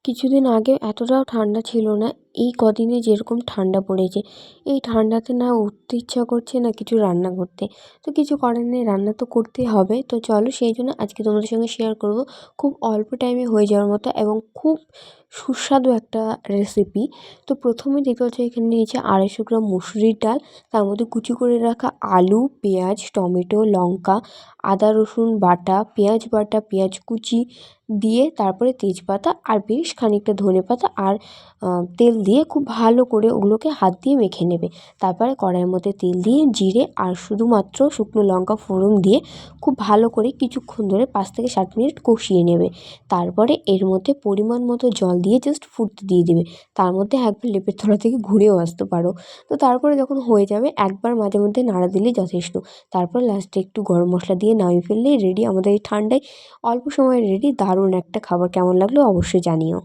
কিছুদিন আগে এতটাও ঠান্ডা ছিল না। এই কদিনে যেরকম ঠান্ডা পড়েছে, এই ঠান্ডাতে না উঠতে ইচ্ছা করছে না কিছু রান্না করতে। তো কিছু করার নেই, রান্না তো করতেই হবে। তো চলো সেই জন্য আজকে তোমাদের সঙ্গে শেয়ার করব খুব অল্প টাইমে হয়ে যাওয়ার মতো এবং খুব সুস্বাদু একটা রেসিপি। তো প্রথমেই দেখতে পাচ্ছ এখানে নিয়েছি 250 গ্রাম মুসুরির ডাল। তার মধ্যে কুচি করে রাখা আলু, পেঁয়াজ, টমেটো, লঙ্কা, আদা রসুন বাটা, পেঁয়াজ বাটা, পেঁয়াজ কুচি দিয়ে তারপরে তেজপাতা আর বেশ খানিকটা ধনেপাতা আর তেল দিয়ে খুব ভালো করে ওগুলোকে হাত দিয়ে মেখে নেবে। তারপরে কড়াইয়ের মধ্যে তেল দিয়ে জিরে আর শুধুমাত্র শুকনো লঙ্কা ফোড়ন দিয়ে খুব ভালো করে কিছুক্ষণ ধরে 5 থেকে 7 মিনিট কষিয়ে নেবে। তারপরে এর মধ্যে পরিমাণ মতো জল দিয়ে জাস্ট ফুটতে দিয়ে দেবে। তার মধ্যে একবার লেপের তলা থেকে ঘুরেও আসতে পারো। তো তারপরে যখন হয়ে যাবে একবার মাঝে মধ্যে নাড়া দিলেই যথেষ্ট। তারপর লাস্টে একটু গরম মশলা দিয়ে নামিয়ে ফেললেই রেডি আমাদের এই ঠান্ডায় অল্প সময়ে রেডি দারুণ একটা খাবার। কেমন লাগলো অবশ্যই জানিও।